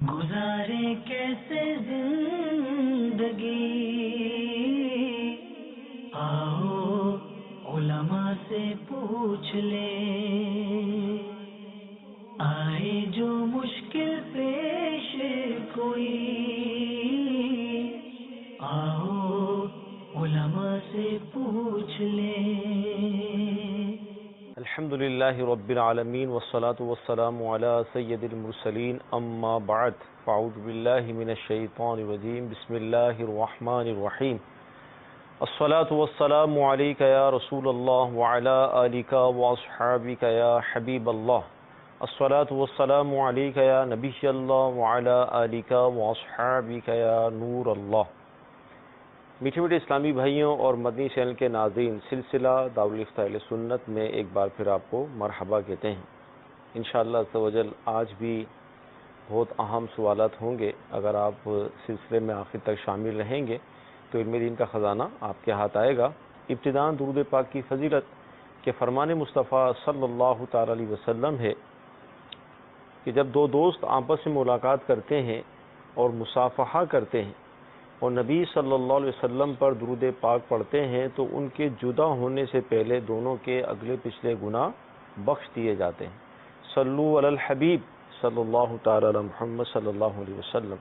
گزارے کیسے زندگی، آؤ علماء سے پوچھ لیں، آئے جو مشکل پیش کوئی، آؤ علماء سے پوچھ لیں۔ الحمد للہ رب العالمین والصلاة والسلام علی سید المرسلین اما بعد فاعوذ باللہ من الشیطان الرجیم بسم اللہ الرحمن الرحیم الصلاة والسلام علیک یا رسول اللہ وعلی آلک واصحابک یا حبیب اللہ الصلاة والسلام علیک یا نبی اللہ وعلی آلک واصحابک یا نور اللہ۔ میٹھے میٹھے اسلامی بھائیوں اور مدنی چینل کے ناظرین، سلسلہ دارالفتہ اہل سنت میں ایک بار پھر آپ کو مرحبا کہتے ہیں۔ انشاءاللہ عز و جل آج بھی بہت اہم سوالات ہوں گے۔ اگر آپ سلسلے میں آخر تک شامل رہیں گے تو علم دین کا خزانہ آپ کے ہاتھ آئے گا۔ ابتداءً درود پاک کی فضیلت کہ فرمان مصطفیٰ صلی اللہ تعالی علیہ وسلم ہے کہ جب دو دوست آپس میں ملاقات کرتے ہیں اور مصافحہ کرتے ہیں اور نبی صلی اللہ علیہ وسلم پر درود پاک پڑھتے ہیں تو ان کے جدا ہونے سے پہلے دونوں کے اگلے پچھلے گناہ بخش دیے جاتے ہیں۔ صلو علی الحبیب صلی اللہ تعالی علی محمد صلی اللہ علیہ وسلم۔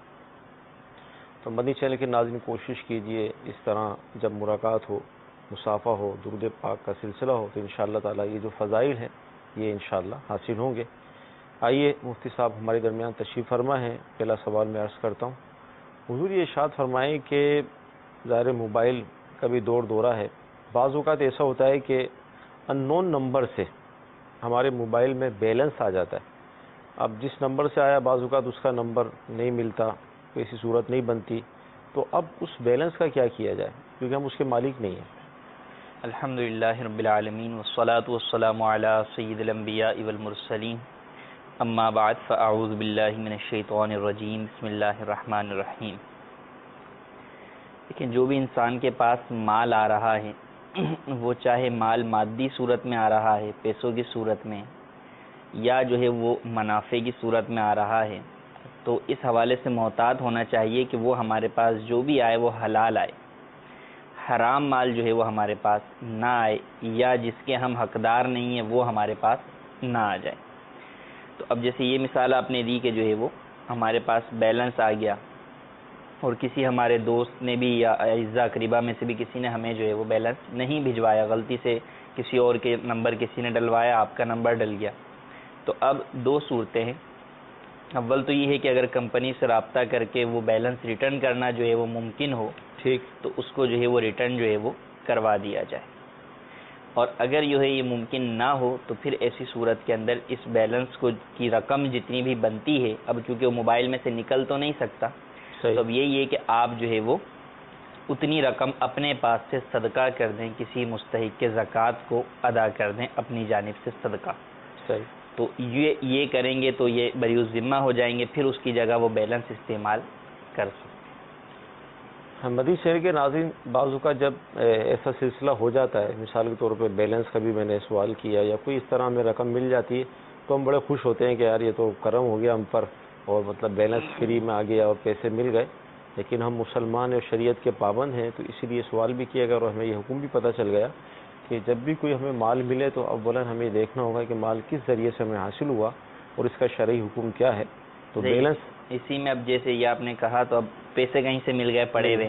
تو مدنی چینل کے ناظرین کوشش کیجئے اس طرح جب ملاقات ہو، مصافحہ ہو، درود پاک کا سلسلہ ہو تو انشاءاللہ تعالی یہ جو فضائل ہیں یہ انشاءاللہ حاصل ہوں گے۔ آئیے مفتی صاحب ہمارے درمیان تشریف فرما ہیں۔ پہلا سوال میں عرض کرتا ہوں، حضور یہ ارشاد فرمائیں کہ ظاہر موبائل کا بھی دور دورہ ہے، بعض اوقات ایسا ہوتا ہے کہ ان نون نمبر سے ہمارے موبائل میں بیلنس آ جاتا ہے۔ اب جس نمبر سے آیا بعض اوقات اس کا نمبر نہیں ملتا، کوئی ایسی صورت نہیں بنتی، تو اب اس بیلنس کا کیا کیا جائے کیونکہ ہم اس کے مالک نہیں ہیں؟ الحمدللہ رب العالمین والصلاة والسلام علی سید الانبیاء والمرسلین، اما بعد فاعوذ باللہ من الشیطان الرجیم بسم اللہ الرحمن الرحیم۔ لیکن جو بھی انسان کے پاس مال آ رہا ہے وہ چاہے مال مادی صورت میں آ رہا ہے، پیسوں کی صورت میں، یا جو ہے وہ منافع کی صورت میں آ رہا ہے، تو اس حوالے سے محتاط ہونا چاہیے کہ وہ ہمارے پاس جو بھی آئے وہ حلال آئے، حرام مال جو ہے وہ ہمارے پاس نہ آئے، یا جس کے ہم حقدار نہیں ہیں وہ ہمارے پاس نہ آ جائے۔ تو اب جیسے یہ مثال آپ نے دی کہ جو ہے وہ ہمارے پاس بیلنس آ گیا اور کسی ہمارے دوست نے بھی یا اعزاء اقربا میں سے بھی کسی نے ہمیں جو ہے وہ بیلنس نہیں بھجوایا، غلطی سے کسی اور کے نمبر کسی نے ڈلوایا، آپ کا نمبر ڈل گیا، تو اب دو صورتیں ہیں۔ اول تو یہ ہے کہ اگر کمپنی سے رابطہ کر کے وہ بیلنس ریٹرن کرنا جو ہے وہ ممکن ہو، ٹھیک، تو اس کو جو ہے وہ ریٹرن جو ہے وہ کروا دیا جائے، اور اگر جو ہے یہ ممکن نہ ہو تو پھر ایسی صورت کے اندر اس بیلنس کو کی رقم جتنی بھی بنتی ہے، اب چونکہ وہ موبائل میں سے نکل تو نہیں سکتا، تو اب یہی ہے کہ آپ جو ہے وہ اتنی رقم اپنے پاس سے صدقہ کر دیں، کسی مستحق کے زکوٰۃ کو ادا کر دیں اپنی جانب سے صدقہ۔ صحیح، تو یہ کریں گے تو یہ بری الذمہ ہو جائیں گے، پھر اس کی جگہ وہ بیلنس استعمال کر سکتے۔ مدنی چینل کے ناظرین، بعض اوقات جب ایسا سلسلہ ہو جاتا ہے، مثال کے طور پہ بیلنس کا بھی میں نے سوال کیا یا کوئی اس طرح ہمیں رقم مل جاتی ہے تو ہم بڑے خوش ہوتے ہیں کہ یار یہ تو کرم ہو گیا ہم پر، اور مطلب بیلنس فری میں آ گیا اور پیسے مل گئے، لیکن ہم مسلمان اور شریعت کے پابند ہیں تو اسی لیے سوال بھی کیا گیا اور ہمیں یہ حکم بھی پتہ چل گیا کہ جب بھی کوئی ہمیں مال ملے تو اولا ہمیں دیکھنا ہوگا کہ مال کس ذریعے سے ہمیں حاصل ہوا اور اس کا شرعی حکم کیا ہے۔ تو بیلنس اسی میں اب جیسے یہ آپ نے کہا تو اب پیسے کہیں سے مل گئے پڑے ہوئے،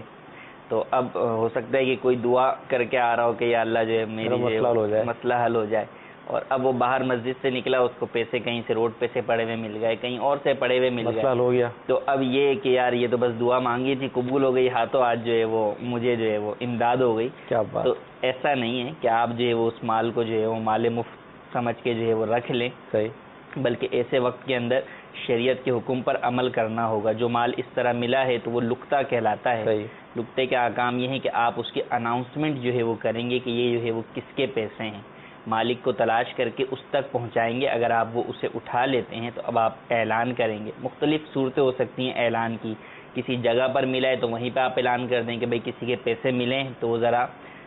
تو اب ہو سکتا ہے کہ کوئی دعا کر کے آ رہا ہو کہ یا اللہ جو ہے میری مسئلہ حل ہو جائے، اور اب وہ باہر مسجد سے نکلا، اس کو پیسے کہیں سے روڈ پہ سے پڑے ہوئے مل گئے، کہیں اور سے پڑے ہوئے مل گئے، ہو گیا، تو اب یہ کہ یار یہ تو بس دعا مانگی تھی قبول ہو گئی، ہاتھوں ہاتھ جو ہے وہ مجھے جو ہے وہ امداد ہو گئی۔ کیا بات، تو ایسا نہیں ہے کہ آپ جو ہے وہ اس مال کو جو ہے وہ مال مفت سمجھ کے جو ہے وہ رکھ لیں، صحیح، بلکہ ایسے وقت کے اندر شریعت کے حکم پر عمل کرنا ہوگا۔ جو مال اس طرح ملا ہے تو وہ لقطہ کہلاتا ہے۔ صحیح، لقطے کے احکام یہ ہے کہ آپ اس کی اناؤنسمنٹ جو ہے وہ کریں گے کہ یہ جو ہے وہ کس کے پیسے ہیں، مالک کو تلاش کر کے اس تک پہنچائیں گے، اگر آپ وہ اسے اٹھا لیتے ہیں تو اب آپ اعلان کریں گے۔ مختلف صورتیں ہو سکتی ہیں اعلان کی، کسی جگہ پر ملا ہے تو وہیں پہ آپ اعلان کر دیں کہ بھئی کسی کے پیسے ملے ہیں تو وہ ذرا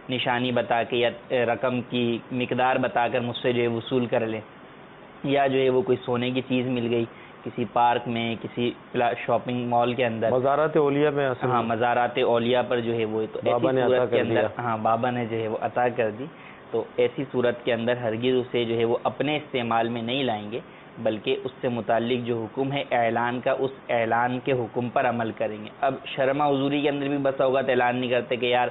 نشانی بتا کے یا رقم کی مقدار بتا کر مجھ سے جو ہے وصول کر لیں، یا جو ہے وہ کوئی سونے کی چیز مل گئی کسی پارک میں، کسی شاپنگ مال کے اندر، مزارات اولیاء میں ہاں مزارات اولیاء پر جو ہے وہ تو بابا نے عطا کر دیا، ہاں بابا نے جو ہے وہ عطا کر دی، تو ایسی صورت کے اندر ہرگز اسے جو ہے وہ اپنے استعمال میں نہیں لائیں گے، بلکہ اس سے متعلق جو حکم ہے اعلان کا، اس اعلان کے حکم پر عمل کریں گے۔ اب شرما حضوری کے اندر بھی بسا اوقات اعلان نہیں کرتے کہ یار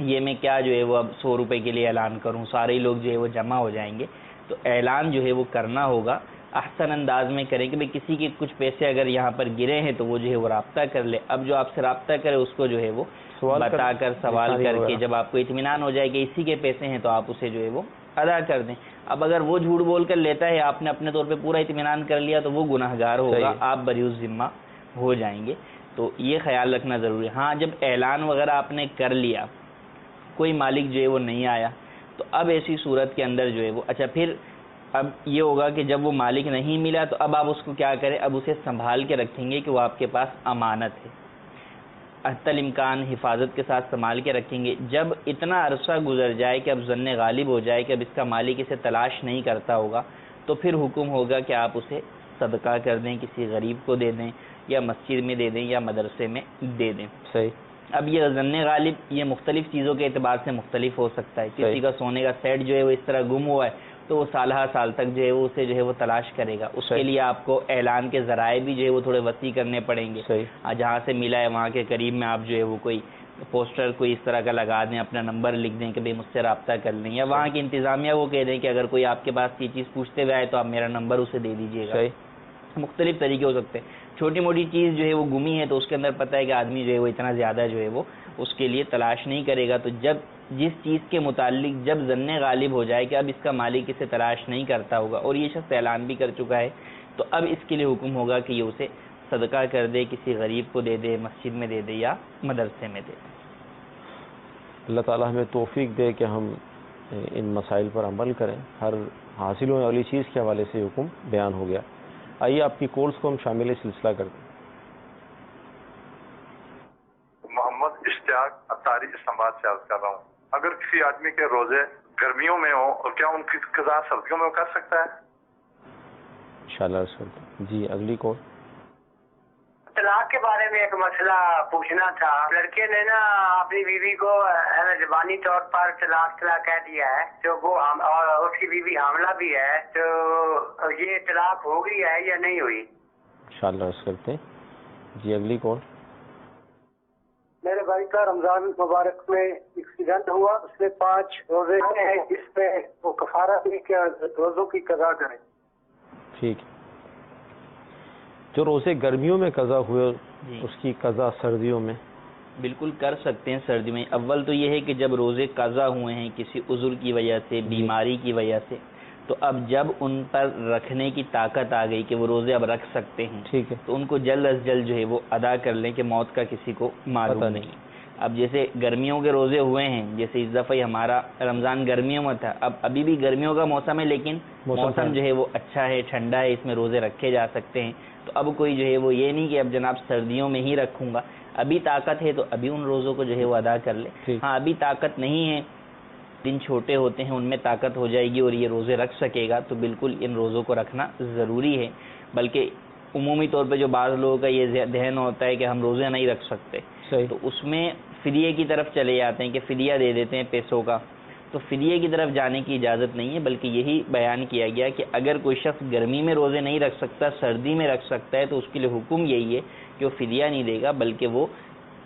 یہ میں کیا جو ہے وہ اب 100 روپے کے لیے اعلان کروں، سارے لوگ جو ہے وہ جمع ہو جائیں گے، تو اعلان جو ہے وہ کرنا ہوگا، احسن انداز میں کریں کہ بھئی کسی کے کچھ پیسے اگر یہاں پر گرے ہیں تو وہ جو ہے وہ رابطہ کر لے، اب جو آپ سے رابطہ کرے اس کو جو ہے وہ بتا کر سوال کر کے جب آپ کو اطمینان ہو جائے کہ اسی کے پیسے ہیں تو آپ اسے جو ہے وہ ادا کر دیں۔ اب اگر وہ جھوٹ بول کر لیتا ہے، آپ نے اپنے طور پہ پورا اطمینان کر لیا تو وہ گناہ گار ہوگا، آپ بری الذمہ ہو جائیں گے، تو یہ خیال رکھنا ضروری ہے۔ ہاں جب اعلان وغیرہ آپ نے کر لیا، کوئی مالک جو ہے وہ نہیں آیا، تو اب ایسی صورت کے اندر جو ہے وہ اچھا پھر اب یہ ہوگا کہ جب وہ مالک نہیں ملا تو اب آپ اس کو کیا کریں، اب اسے سنبھال کے رکھیں گے کہ وہ آپ کے پاس امانت ہے، حتی الامکان حفاظت کے ساتھ سنبھال کے رکھیں گے۔ جب اتنا عرصہ گزر جائے کہ اب ظن غالب ہو جائے کہ اب اس کا مالک اسے تلاش نہیں کرتا ہوگا، تو پھر حکم ہوگا کہ آپ اسے صدقہ کر دیں، کسی غریب کو دے دیں، یا مسجد میں دے دیں، یا مدرسے میں دے دیں۔ صحیح۔ اب یہ ظن غالب یہ مختلف چیزوں کے اعتبار سے مختلف ہو سکتا ہے، کسی کا سونے کا سیٹ جو ہے وہ اس طرح گم ہوا ہے تو وہ سالہ سال تک جو ہے وہ اسے جو ہے وہ تلاش کرے گا، اس کے لیے آپ کو اعلان کے ذرائع بھی جو ہے وہ تھوڑے وسیع کرنے پڑیں گے۔ جہاں سے ملا ہے وہاں کے قریب میں آپ جو ہے وہ کوئی پوسٹر کوئی اس طرح کا لگا دیں، اپنا نمبر لکھ دیں کہ بھئی مجھ سے رابطہ کر لیں، یا وہاں کی انتظامیہ وہ کہہ دیں کہ اگر کوئی آپ کے پاس یہ چیز پوچھتے ہوئے آئے تو آپ میرا نمبر اسے دے دیجیے گا۔ مختلف طریقے ہو سکتے ہیں، چھوٹی موٹی چیز جو ہے وہ گمی ہے تو اس کے اندر پتہ ہے کہ آدمی جو ہے وہ اتنا زیادہ جو ہے وہ اس کے لیے تلاش نہیں کرے گا، تو جب جس چیز کے متعلق جب ظن غالب ہو جائے کہ اب اس کا مالک اسے تلاش نہیں کرتا ہوگا اور یہ شخص اعلان بھی کر چکا ہے، تو اب اس کے لیے حکم ہوگا کہ یہ اسے صدقہ کر دے، کسی غریب کو دے دے، مسجد میں دے دے، یا مدرسے میں دے دے۔ اللہ تعالیٰ ہمیں توفیق دے کہ ہم ان مسائل پر عمل کریں، ہر حاصل ہونے والی چیز کے حوالے سے حکم بیان ہو گیا۔ آئیے آپ کی کالس کو ہم شامل سلسلہ کرتے ہیں۔ محمد اشتیاق اطاری اسلام آباد سے عرض کر رہا ہوں، اگر کسی آدمی کے روزے گرمیوں میں ہوں اور کیا ان کی قضا سردیوں میں وہ کر سکتا ہے؟ انشاءاللہ عرض کرتے ہیں۔ جی اگلی کال۔ طلاق کے بارے میں ایک مسئلہ پوچھنا تھا۔ لڑکے نے نا اپنی بیوی کو زبانی طور پر طلاق کہہ دیا ہے، تو وہ اور اس کی بیوی حاملہ بھی ہے، تو یہ طلاق ہو گئی ہے یا نہیں ہوئی؟ انشاءاللہ عرض کرتے ہیں۔ جی اگلی کال۔ میرے بھائی کا رمضان مبارک میں ایکسیڈنٹ ہوا، اس نے 5 روزے ہیں، اس پہ وہ کفارہ بھی کیا روزوں کی قضا کریں؟ ٹھیک ہے، جو روزے گرمیوں میں قضا ہوئے اس کی قضا سردیوں میں بالکل کر سکتے ہیں سردی میں۔ اول تو یہ ہے کہ جب روزے قضا ہوئے ہیں کسی عذر کی وجہ سے، بیماری کی وجہ سے، تو اب جب ان پر رکھنے کی طاقت آ گئی کہ وہ روزے اب رکھ سکتے ہیں، ٹھیک ہے، تو ان کو جلد از جلد جو ہے وہ ادا کر لیں کہ موت کا کسی کو معلوم نہیں۔ اب جیسے گرمیوں کے روزے ہوئے ہیں، جیسے اس دفعہ ہمارا رمضان گرمیوں میں تھا، اب ابھی بھی گرمیوں کا موسم ہے لیکن موسم جو ہے وہ اچھا ہے، ٹھنڈا ہے، اس میں روزے رکھے جا سکتے ہیں، تو اب کوئی جو ہے وہ یہ نہیں کہ اب جناب سردیوں میں ہی رکھوں گا، ابھی طاقت ہے تو ابھی ان روزوں کو جو ہے وہ ادا کر لے۔ ہاں ابھی طاقت نہیں ہے، دن چھوٹے ہوتے ہیں، ان میں طاقت ہو جائے گی اور یہ روزے رکھ سکے گا تو بالکل ان روزوں کو رکھنا ضروری ہے۔ بلکہ عمومی طور پہ جو بعض لوگوں کا یہ ذہن ہوتا ہے کہ ہم روزے نہیں رکھ سکتے، تو اس میں فدیے کی طرف چلے جاتے ہیں کہ فدیہ دے دیتے ہیں پیسوں کا، تو فدیے کی طرف جانے کی اجازت نہیں ہے، بلکہ یہی بیان کیا گیا کہ اگر کوئی شخص گرمی میں روزے نہیں رکھ سکتا، سردی میں رکھ سکتا ہے، تو اس کے لیے حکم یہی ہے کہ وہ فدیہ نہیں دے گا، بلکہ وہ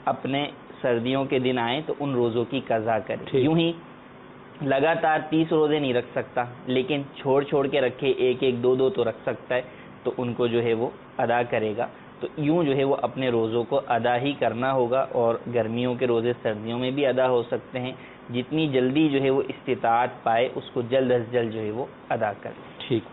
اپنے سردیوں کے دن آئیں تو ان روزوں کی قضا کرے۔ یوں ہی لگاتار 30 روزے نہیں رکھ سکتا، لیکن چھوڑ چھوڑ کے رکھے، ایک ایک دو دو تو رکھ سکتا ہے، تو ان کو جو ہے وہ ادا کرے گا۔ تو یوں جو ہے وہ اپنے روزوں کو ادا ہی کرنا ہوگا، اور گرمیوں کے روزے سردیوں میں بھی ادا ہو سکتے ہیں، جتنی جلدی جو ہے وہ استطاعت پائے اس کو جلد از جلد جو ہے وہ ادا کر لیں۔ ٹھیک۔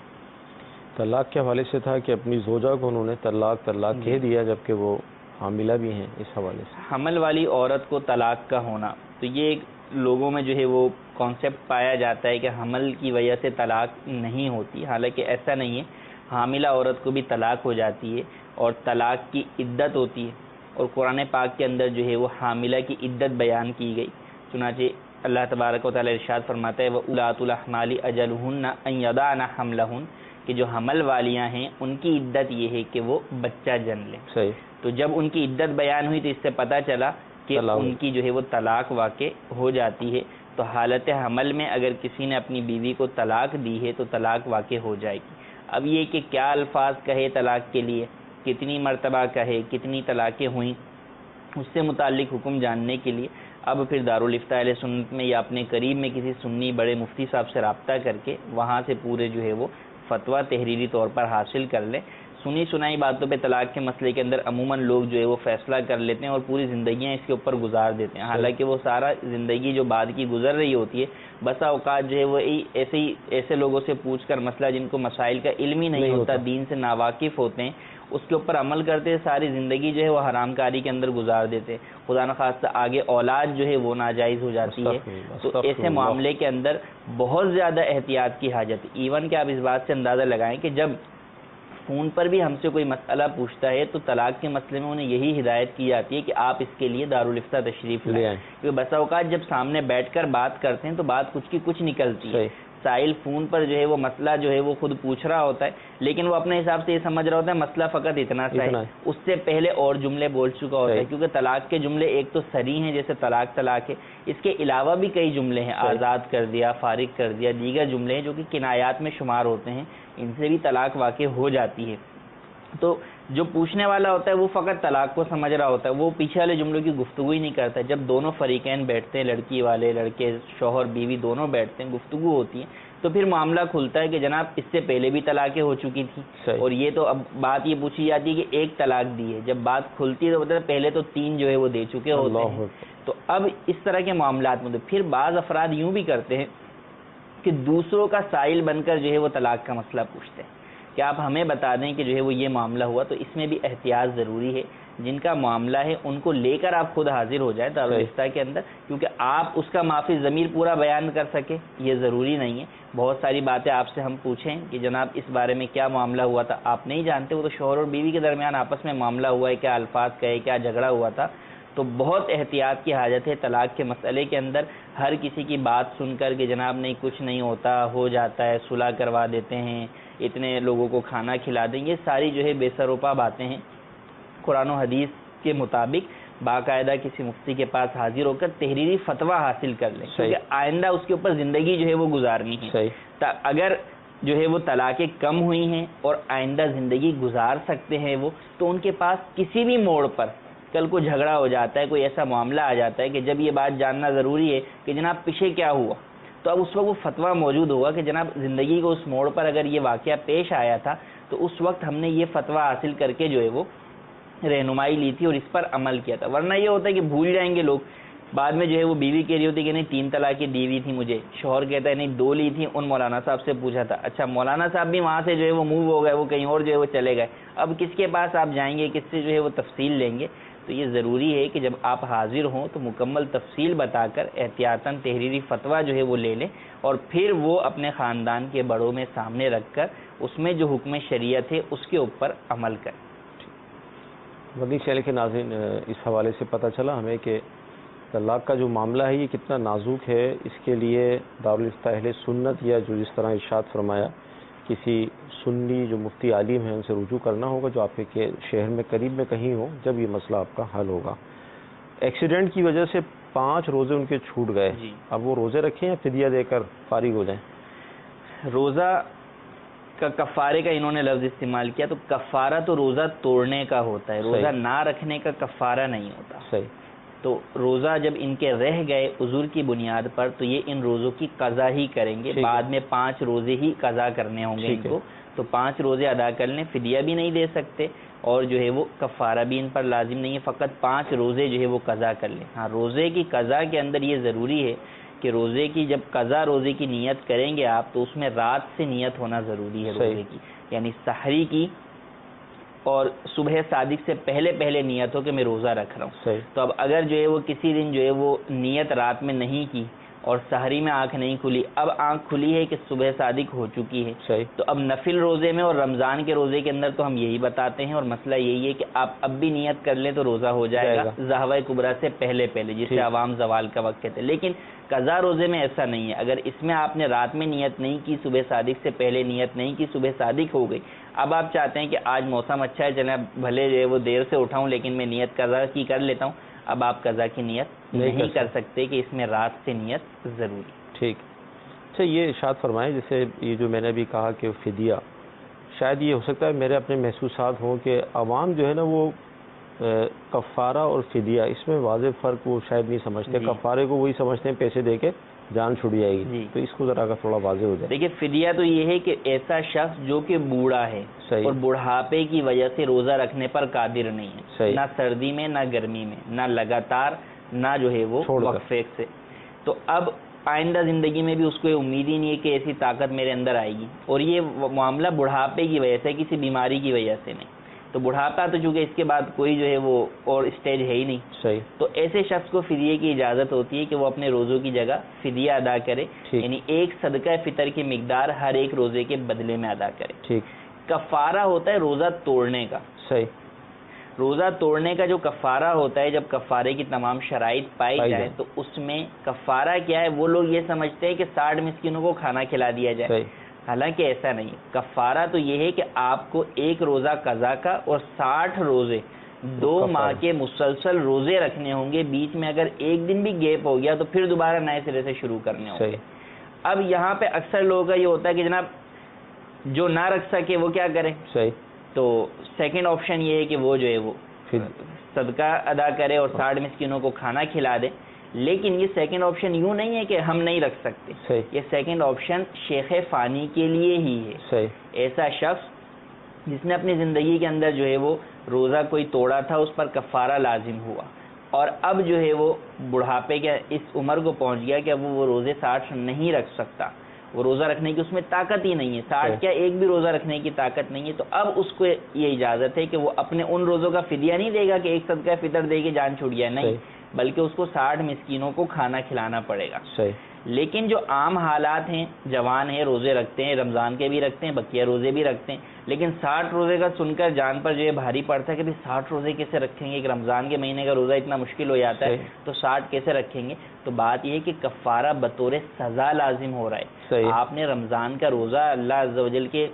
طلاق کے حوالے سے تھا کہ اپنی زوجہ کو انہوں نے طلاق کہہ دیا جبکہ وہ حاملہ بھی ہیں، اس حوالے سے حمل والی عورت کو طلاق کا ہونا، تو یہ ایک لوگوں میں جو ہے وہ کانسیپٹ پایا جاتا ہے کہ حمل کی وجہ سے طلاق نہیں ہوتی، حالانکہ ایسا نہیں ہے، حاملہ عورت کو بھی طلاق ہو جاتی ہے اور طلاق کی عدت ہوتی ہے، اور قرآن پاک کے اندر جو ہے وہ حاملہ کی عدت بیان کی گئی، چنانچہ اللہ تبارک و تعالی ارشاد فرماتا ہے وَأُولَاتُ الْأَحْمَالِ أَجَلُهُنَّ أَن يَضَعْنَ حَمْلَهُنَّ، کہ جو حمل والیاں ہیں ان کی عدت یہ ہے کہ وہ بچہ جن لیں. صحیح. تو جب ان کی عدت بیان ہوئی تو اس سے پتہ چلا کہ ان کی جو ہے وہ طلاق واقع ہو جاتی ہے. تو حالت حمل میں اگر کسی نے اپنی بیوی کو طلاق دی ہے تو طلاق واقع ہو جائے گی. اب یہ کہ کیا الفاظ کہے طلاق کے لیے، کتنی مرتبہ کہے، کتنی طلاقیں ہوئیں، اس سے متعلق حکم جاننے کے لیے اب پھر دارالافتاء اہل سنت میں یا اپنے قریب میں کسی سنی بڑے مفتی صاحب سے رابطہ کر کے وہاں سے پورے جو ہے وہ فتویٰ تحریری طور پر حاصل کر لیں. سنی سنائی باتوں پہ طلاق کے مسئلے کے اندر عموماً لوگ جو ہے وہ فیصلہ کر لیتے ہیں اور پوری زندگیاں اس کے اوپر گزار دیتے ہیں، حالانکہ وہ سارا زندگی جو بعد کی گزر رہی ہوتی ہے بسا اوقات جو ہے وہ ایسے لوگوں سے پوچھ کر مسئلہ جن کو مسائل کا علم ہی نہیں ہوتا، دین سے ناواقف ہوتے ہیں، اس کے اوپر عمل کرتے ہیں، ساری زندگی جو ہے وہ حرام کاری کے اندر گزار دیتے ہیں، خدا نخواستہ آگے اولاد جو ہے وہ ناجائز ہو جاتی ہے. تو ایسے معاملے کے اندر بہت زیادہ احتیاط کی حاجت ہے. ایون کہ آپ اس بات سے اندازہ لگائیں کہ جب فون پر بھی ہم سے کوئی مسئلہ پوچھتا ہے تو طلاق کے مسئلے میں انہیں یہی ہدایت کی جاتی ہے کہ آپ اس کے لیے دارالافتاء تشریف لائیں، کیونکہ بسا اوقات جب سامنے بیٹھ کر بات کرتے ہیں تو بات کچھ کی کچھ نکلتی ہے. سائل فون پر جو ہے وہ مسئلہ جو ہے وہ خود پوچھ رہا ہوتا ہے، لیکن وہ اپنے حساب سے یہ سمجھ رہا ہوتا ہے مسئلہ فقط اتنا سا ہے، اس سے پہلے اور جملے بول چکا ہوتا ہے، کیونکہ طلاق کے جملے ایک تو صریح ہیں جیسے طلاق ہے، اس کے علاوہ بھی کئی جملے ہیں، آزاد کر دیا، فارغ کر دیا، دیگر جملے ہیں جو کہ کنایات میں شمار ہوتے ہیں، ان سے بھی طلاق واقع ہو جاتی ہے. تو جو پوچھنے والا ہوتا ہے وہ فقط طلاق کو سمجھ رہا ہوتا ہے، وہ پیچھے والے جملوں کی گفتگو ہی نہیں کرتا. جب دونوں فریقین بیٹھتے ہیں، لڑکی والے، لڑکے، شوہر بیوی دونوں بیٹھتے ہیں، گفتگو ہوتی ہے، تو پھر معاملہ کھلتا ہے کہ جناب اس سے پہلے بھی طلاقیں ہو چکی تھیں اور یہ تو اب بات یہ پوچھی جاتی ہے کہ ایک طلاق دی ہے. جب بات کھلتی ہے تو مطلب پہلے تو 3 جو ہے وہ دے چکے ہوتے ہیں. تو اب اس طرح کے معاملات میں پھر بعض افراد یوں بھی کرتے ہیں کہ دوسروں کا سائل بن کر جو ہے وہ طلاق کا مسئلہ پوچھتے ہیں کہ آپ ہمیں بتا دیں کہ جو ہے وہ یہ معاملہ ہوا. تو اس میں بھی احتیاط ضروری ہے. جن کا معاملہ ہے ان کو لے کر آپ خود حاضر ہو جائیں دارالفتاء کے اندر، کیونکہ آپ اس کا معافی ضمیر پورا بیان کر سکے یہ ضروری نہیں ہے. بہت ساری باتیں آپ سے ہم پوچھیں کہ جناب اس بارے میں کیا معاملہ ہوا تھا، آپ نہیں جانتے، وہ تو شوہر اور بیوی کے درمیان آپس میں معاملہ ہوا ہے، کیا الفاظ کہے، کیا جھگڑا ہوا تھا. تو بہت احتیاط کی حاجت ہے طلاق کے مسئلے کے اندر. ہر کسی کی بات سن کر کہ جناب نہیں کچھ نہیں ہوتا، ہو جاتا ہے، صلح کروا دیتے ہیں، اتنے لوگوں کو کھانا کھلا دیں، یہ ساری جو ہے بے سر و پا باتیں ہیں. قرآن و حدیث کے مطابق باقاعدہ کسی مفتی کے پاس حاضر ہو کر تحریری فتویٰ حاصل کر لیں، کیونکہ آئندہ اس کے اوپر زندگی جو ہے وہ گزارنی ہے. اگر جو ہے وہ طلاقیں کم ہوئی ہیں اور آئندہ زندگی گزار سکتے ہیں وہ، تو ان کے پاس کسی بھی موڑ پر کل کو جھگڑا ہو جاتا ہے، کوئی ایسا معاملہ آ جاتا ہے کہ جب یہ بات جاننا ضروری ہے کہ جناب پیچھے کیا ہوا، تو اب اس وقت وہ فتویٰ موجود ہوگا کہ جناب زندگی کو اس موڑ پر اگر یہ واقعہ پیش آیا تھا تو اس وقت ہم نے یہ فتویٰ حاصل کر کے جو ہے وہ رہنمائی لی تھی اور اس پر عمل کیا تھا. ورنہ یہ ہوتا ہے کہ بھول جائیں گے لوگ، بعد میں جو ہے وہ بیوی کہہ رہی ہوتی کہ نہیں 3 طلاقیں دی ہوئی تھی مجھے، شوہر کہتا ہے نہیں 2 لی تھی، ان مولانا صاحب سے پوچھا تھا. اچھا مولانا صاحب بھی وہاں سے جو ہے وہ موو ہو گئے، وہ کہیں اور جو ہے وہ چلے گئے، اب کس کے پاس آپ جائیں گے، کس سے جو ہے وہ تفصیل لیں گے. تو یہ ضروری ہے کہ جب آپ حاضر ہوں تو مکمل تفصیل بتا کر احتیاطاً تحریری فتویٰ جو ہے وہ لے لیں اور پھر وہ اپنے خاندان کے بڑوں میں سامنے رکھ کر اس میں جو حکم شریعت ہے اس کے اوپر عمل کریں. مدنی چینل کے ناظرین، اس حوالے سے پتہ چلا ہمیں کہ طلاق کا جو معاملہ ہے یہ کتنا نازک ہے. اس کے لیے دارالفتاء اہل سنت یا جو جس طرح ارشاد فرمایا کسی سنی جو مفتی عالم ہیں ان سے رجوع کرنا ہوگا جو آپ کے شہر میں قریب میں کہیں ہو، جب یہ مسئلہ آپ کا حل ہوگا. ایکسیڈنٹ کی وجہ سے 5 روزے ان کے چھوٹ گئے، اب وہ روزے رکھیں یا فدیہ دے کر فارغ ہو جائیں؟ روزہ کا کفارے کا انہوں نے لفظ استعمال کیا، تو کفارہ تو روزہ توڑنے کا ہوتا ہے، روزہ نہ رکھنے کا کفارہ نہیں ہوتا. صحیح. تو روزہ جب ان کے رہ گئے عذر کی بنیاد پر تو یہ ان روزوں کی قضا ہی کریں گے، بعد میں 5 روزے ہی قضا کرنے ہوں گے ان کو. تو 5 روزے ادا کر لیں، فدیہ بھی نہیں دے سکتے اور جو ہے وہ کفارہ بھی ان پر لازم نہیں ہے، فقط 5 روزے جو ہے وہ قضا کر لیں. ہاں روزے کی قضا کے اندر یہ ضروری ہے کہ روزے کی جب قضا روزے کی نیت کریں گے آپ تو اس میں رات سے نیت ہونا ضروری ہے روزے کی، یعنی سحری کی اور صبح صادق سے پہلے نیت ہو کہ میں روزہ رکھ رہا ہوں. تو اب اگر جو ہے وہ کسی دن جو ہے وہ نیت رات میں نہیں کی اور سحری میں آنکھ نہیں کھلی، اب آنکھ کھلی ہے کہ صبح صادق ہو چکی ہے، صحیح. تو اب نفل روزے میں اور رمضان کے روزے کے اندر تو ہم یہی بتاتے ہیں، اور مسئلہ یہی ہے کہ آپ اب بھی نیت کر لیں تو روزہ ہو جائے گا ظہوہ کبریٰ سے پہلے جسے عوام زوال کا وقت کہتے ہیں. لیکن قضا روزے میں ایسا نہیں ہے. اگر اس میں آپ نے رات میں نیت نہیں کی، صبح صادق سے پہلے نیت نہیں کی، صبح صادق ہو گئی، اب آپ چاہتے ہیں کہ آج موسم اچھا ہے، چلیں بھلے جو ہے وہ دیر سے اٹھاؤں لیکن میں نیت قضا کی کر لیتا ہوں، اب آپ قضا کی نیت نہیں کر سکتے کہ اس میں رات سے نیت ضروری. ٹھیک. اچھا یہ ارشاد فرمائیں، جیسے یہ جو میں نے ابھی کہا کہ فدیہ، شاید یہ ہو سکتا ہے میرے اپنے محسوسات ہوں کہ عوام جو ہے نا وہ کفارہ اور فدیہ اس میں واضح فرق وہ شاید نہیں سمجھتے. کفارے کو وہی سمجھتے ہیں پیسے دے کے جان چھڑی جائے گی، تو اس کو ذرا کا تھوڑا واضح ہو جائے. دیکھیے فدیہ تو یہ ہے کہ ایسا شخص جو کہ بوڑھا ہے اور بڑھاپے کی وجہ سے روزہ رکھنے پر قادر نہیں ہے، نہ سردی میں نہ گرمی میں، نہ لگاتار، نہ جو ہے وہ وقفے سے، تو اب آئندہ زندگی میں بھی اس کو یہ امید ہی نہیں ہے کہ ایسی طاقت میرے اندر آئے گی، اور یہ معاملہ بڑھاپے کی وجہ سے، کسی بیماری کی وجہ سے نہیں. تو بڑھاپا تو چونکہ اس کے بعد کوئی جو ہے وہ اور اسٹیج ہے ہی نہیں، صحیح. تو ایسے شخص کو فدیے کی اجازت ہوتی ہے کہ وہ اپنے روزوں کی جگہ فدیہ ادا کرے، یعنی ایک صدقہ فطر کی مقدار ہر ایک روزے کے بدلے میں ادا کرے. ٹھیک. کفارہ ہوتا ہے روزہ توڑنے کا. صحیح. روزہ توڑنے کا جو کفارہ ہوتا ہے، جب کفارے کی تمام شرائط پائی جائے تو اس میں کفارہ کیا ہے، وہ لوگ یہ سمجھتے ہیں کہ 60 مسکینوں کو کھانا کھلا دیا جائے. صحیح. حالانکہ ایسا نہیں. کفارہ تو یہ ہے کہ آپ کو ایک روزہ قضا کا اور 60 روزے 2 ماہ کے مسلسل روزے رکھنے ہوں گے. بیچ میں اگر ایک دن بھی گیپ ہو گیا تو پھر دوبارہ نئے سرے سے شروع کرنے ہوں گے. اب یہاں پہ اکثر لوگوں کا یہ ہوتا ہے کہ جناب جو نہ رکھ سکے وہ کیا کریں. صحیح. تو سیکنڈ آپشن یہ ہے کہ وہ جو ہے وہ صدقہ ادا کرے اور 60 مسکینوں کو کھانا کھلا دے. لیکن یہ سیکنڈ آپشن یوں نہیں ہے کہ ہم نہیں رکھ سکتے، یہ سیکنڈ آپشن شیخ فانی کے لیے ہی ہے. ایسا شخص جس نے اپنی زندگی کے اندر جو ہے وہ روزہ کوئی توڑا تھا، اس پر کفارہ لازم ہوا، اور اب جو ہے وہ بڑھاپے کے اس عمر کو پہنچ گیا کہ اب وہ روزے 60 نہیں رکھ سکتا، وہ روزہ رکھنے کی اس میں طاقت ہی نہیں ہے، 60 کیا ایک بھی روزہ رکھنے کی طاقت نہیں ہے. تو اب اس کو یہ اجازت ہے کہ وہ اپنے ان روزوں کا فدیہ نہیں دے گا کہ ایک صدقہ فطر دے کے جان چھوڑ جائے، نہیں، بلکہ اس کو 60 مسکینوں کو کھانا کھلانا پڑے گا. لیکن جو عام حالات ہیں، جوان ہیں، روزے رکھتے ہیں، رمضان کے بھی رکھتے ہیں، بقیہ روزے بھی رکھتے ہیں، لیکن 60 روزے کا سن کر جان پر جو ہے بھاری پڑتا ہے کہ 60 روزے کیسے رکھیں گے، ایک رمضان کے مہینے کا روزہ اتنا مشکل ہو جاتا ہے تو 60 کیسے رکھیں گے. تو بات یہ ہے کہ کفارہ بطور سزا لازم ہو رہا ہے. آپ نے رمضان کا روزہ اللہ عز و جل کے